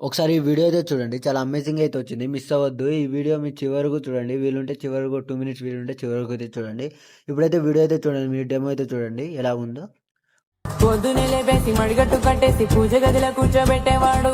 ఒకసారి ఈ వీడియో అయితే చూడండి. చాలా అమేజింగ్‌గా అయితే వచ్చింది. మిస్ అవ్వద్దు. ఈ వీడియో మీరు చివరి వరకు చూడండి. వీలుంటే చివరి వరకు 2 మినిట్స్ వీలుంటే చివరి వరకు అయితే చూడండి. ఇప్పుడైతే వీడియో అయితే చూడండి. మీరు డెమో అయితే చూడండి ఎలాగుందో. పొద్దునే లేపేసి మడిగట్టు కట్టేసి పూజ గదిలో కూర్చోబెట్టేవాడు.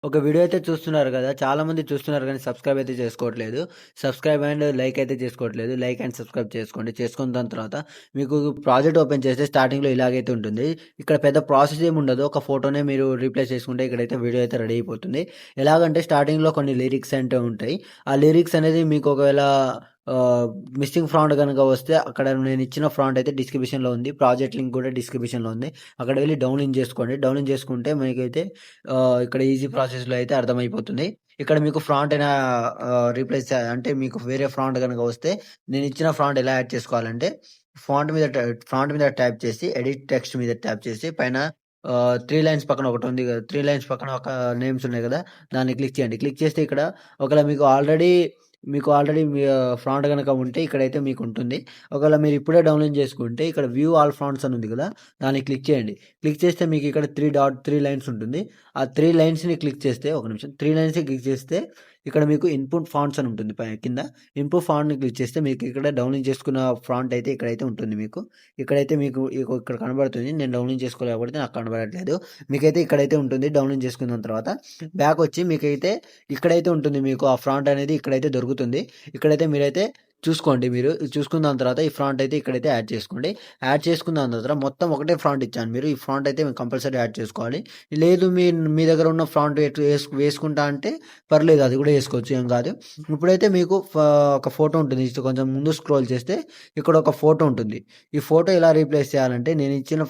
ఒక వీడియో అయితే చూస్తున్నారు కదా! చాలామంది చూస్తున్నారు కానీ సబ్స్క్రైబ్ అయితే చేసుకోవట్లేదు. సబ్స్క్రైబ్ అండ్ లైక్ అయితే చేసుకోవట్లేదు. లైక్ అండ్ సబ్స్క్రైబ్ చేసుకోండి. చేసుకున్న దాని తర్వాత మీకు ప్రాజెక్ట్ ఓపెన్ చేస్తే స్టార్టింగ్‌లో ఇలాగైతే ఉంటుంది. ఇక్కడ పెద్ద ప్రాసెస్ ఏమి ఉండదు. ఒక ఫోటోనే మీరు రీప్లేస్ చేసుకుంటే ఇక్కడైతే వీడియో అయితే రెడీ అయిపోతుంది. ఎలాగంటే స్టార్టింగ్‌లో కొన్ని లిరిక్స్ అంటే ఉంటాయి. ఆ లిరిక్స్ అనేది మీకు ఒకవేళ మిస్సింగ్ ఫాంట్ గనుక వస్తే అక్కడ నేను ఇచ్చిన ఫాంట్ అయితే డిస్క్రిప్షన్‌లో ఉంది. ప్రాజెక్ట్ లింక్ కూడా డిస్క్రిప్షన్‌లో ఉంది. అక్కడ వెళ్లి డౌన్లోడ్ చేసుకోండి. డౌన్లోడ్ చేసుకుంటే మీకైతే ఇక్కడ ఈజీ ప్రాసెస్‌లో అయితే అర్థమైపోతుంది. ఇక్కడ మీకు ఫ్రాంట్ అయినా రీప్లేస్ అంటే మీకు వేరే ఫ్రాంట్ గనుక వస్తే నేను ఇచ్చిన ఫ్రాంట్ ఎలా యాడ్ చేసుకోవాలంటే ఫాంట్ మీద ట్యాప్ చేసి ఎడిట్ టెక్స్ట్ మీద ట్యాప్ చేసి పైన 3 లైన్స్ పక్కన ఒకటి ఉంది కదా! 3 లైన్స్ పక్కన ఒక నేమ్స్ ఉన్నాయి కదా! దాన్ని క్లిక్ చేయండి. క్లిక్ చేస్తే ఇక్కడ ఒకవేళ మీకు ఆల్రెడీ మీ ఫాంట్ గనక ఉంటే ఇక్కడైతే మీకుంటుంది. ఒకవేళ మీరు ఇప్పుడే డౌన్లోడ్ చేసుకుంటే ఇక్కడ వ్యూ ఆల్ ఫాంట్స్ అని ఉంది కదా! దాన్ని క్లిక్ చేయండి. క్లిక్ చేస్తే మీకు ఇక్కడ 3 లైన్స్ ఉంటుంది. ఆ 3 లైన్స్‌ని క్లిక్ చేస్తే ఒక నిమిషం 3 లైన్స్‌ని క్లిక్ చేస్తే ఇక్కడ మీకు ఇన్‌పుట్ ఫాంట్స్ అని ఉంటుంది కింద. ఇన్‌పుట్ ఫాంట్‌ని క్లిక్ చేస్తే మీకు ఇక్కడ డౌన్లోడ్ చేసుకున్న ఫాంట్ అయితే ఇక్కడైతే ఉంటుంది మీకు. ఇక్కడైతే మీకు ఇక్కడ కనబడుతుంది. నేను డౌన్లోడ్ చేసుకోలేదు కాబట్టి నాకు కనబడట్లేదు. మీకైతే ఇక్కడైతే ఉంటుంది. డౌన్లోడ్ చేసుకున్న తర్వాత బ్యాక్ వచ్చి మీకైతే ఇక్కడైతే ఉంటుంది మీకు ఆ ఫాంట్ అనేది ఇక్కడైతే దొరుకుతుంది. ఇక్కడైతే మీరైతే చూసుకోండి మీరు. చూసుకున్న దాని తర్వాత ఈ ఫాంట్ అయితే ఇక్కడైతే యాడ్ చేసుకోండి. యాడ్ చేసుకున్న దాని తర్వాత మొత్తం ఒకటే ఫాంట్ ఇచ్చాను మీరు. ఈ ఫాంట్ అయితే కంపల్సరీ యాడ్ చేసుకోవాలి. లేదు మీ దగ్గర ఉన్న ఫాంట్ వేసుకుంటా అంటే పర్లేదు అది కూడా వేసుకోవచ్చు ఏం కాదు. ఇప్పుడైతే మీకు ఒక ఫోటో ఉంటుంది. కొంచెం ముందు స్క్రోల్ చేస్తే ఇక్కడ ఒక ఫోటో ఉంటుంది. ఈ ఫోటో ఎలా రీప్లేస్ చేయాలంటే నేను ఇచ్చిన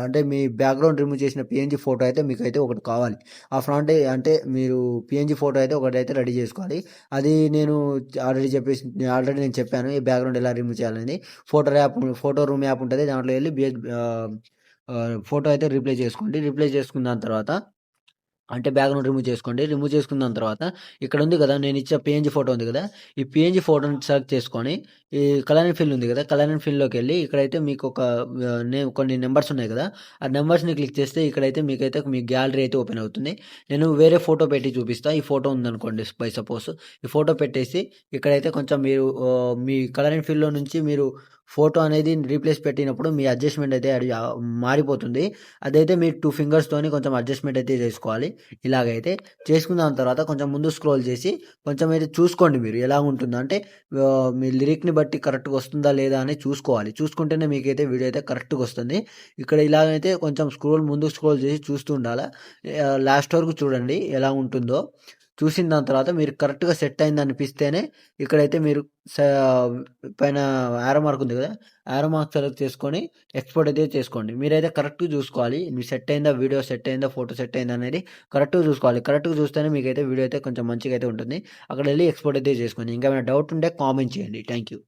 అంటే మీ బ్యాక్‌గ్రౌండ్ రిమూవ్ చేసిన పీఎన్‌జీ ఫోటో అయితే మీకైతే ఒకటి కావాలి. ఆ ఫాంట్ అంటే మీరు పీఎన్‌జీ ఫోటో అయితే ఒకటైతే రెడీ చేసుకోవాలి. అది నేను ఆల్రెడీ నేను చెప్పాను. ఈ బ్యాక్‌గ్రౌండ్ ఎలా రిమూవ్ చేయాలని. ఫోటో రూమ్ యాప్ ఉంటది. దాంట్లో వెళ్లి ఫోటో అయితే రీప్లేస్ చేసుకోండి. రీప్లేస్ చేసుకున్న దాని తర్వాత అంటే బ్యాక్‌గ్రౌండ్ రిమూవ్ చేసుకోండి. రిమూవ్ చేసుకున్న దాని తర్వాత ఇక్కడ ఉంది కదా! నేను ఇచ్చే పీఎన్‌జీ ఫోటో ఉంది కదా! ఈ పీఎన్‌జీ ఫోటోని సెలెక్ట్ చేసుకొని ఈ కలర్ అండ్ ఫిల్ ఉంది కదా! కలర్ అండ్ ఫిల్‌లోకెళ్ళి ఇక్కడైతే మీకు ఒక కొన్ని నంబర్స్ ఉన్నాయి కదా! ఆ నంబర్స్‌ని క్లిక్ చేస్తే ఇక్కడైతే మీకైతే మీ గ్యాలరీ అయితే ఓపెన్ అవుతుంది. నేను వేరే ఫోటో పెట్టి చూపిస్తా. ఈ ఫోటో ఉందనుకోండి బై సపోజ్. ఈ ఫోటో పెట్టేసి ఇక్కడైతే కొంచెం మీరు మీ కలర్ అండ్ ఫిల్‌లో నుంచి మీరు ఫోటో అనేది రీప్లేస్ పెట్టినప్పుడు మీ అడ్జస్ట్‌మెంట్ అయితే అది మారిపోతుంది. అదైతే మీరు 2 ఫింగర్స్‌తోని కొంచెం అడ్జస్ట్‌మెంట్ అయితే చేసుకోవాలి. ఇలాగైతే చేసుకున్న దాని తర్వాత కొంచెం ముందు స్క్రోల్ చేసి కొంచెం అయితే చూసుకోండి మీరు ఎలా ఉంటుందో. అంటే మీ లిరిక్‌ని బట్టి కరెక్ట్‌గా వస్తుందా లేదా అని చూసుకోవాలి. చూసుకుంటేనే మీకైతే వీడియో అయితే కరెక్ట్‌గా వస్తుంది. ఇక్కడ ఇలాగైతే కొంచెం ముందుకు స్క్రోల్ చేసి చూస్తూ ఉండాలా. లాస్ట్ వరకు చూడండి ఎలా ఉంటుందో. చూసిన దాని తర్వాత మీరు కరెక్ట్‌గా సెట్ అయిందనిపిస్తేనే ఇక్కడైతే మీరు స పైన యారో మార్క్ ఉంది కదా! యారో మార్క్ సెలెక్ట్ చేసుకొని ఎక్స్‌పోర్ట్ అయితే చేసుకోండి. మీరైతే కరెక్ట్‌గా చూసుకోవాలి. మీకు సెట్ అయిందా? వీడియో సెట్ అయిందా? ఫోటో సెట్ అయిందా? అనేది కరెక్ట్‌గా చూసుకోవాలి. కరెక్ట్‌గా చూస్తేనే మీకైతే వీడియో అయితే కొంచెం మంచిగా అయితే ఉంటుంది. అక్కడెళ్ళి ఎక్స్‌పోర్ట్ అయితే చేసుకోండి. ఇంకేమైనా డౌట్ ఉంటే కామెంట్ చేయండి. Thank you.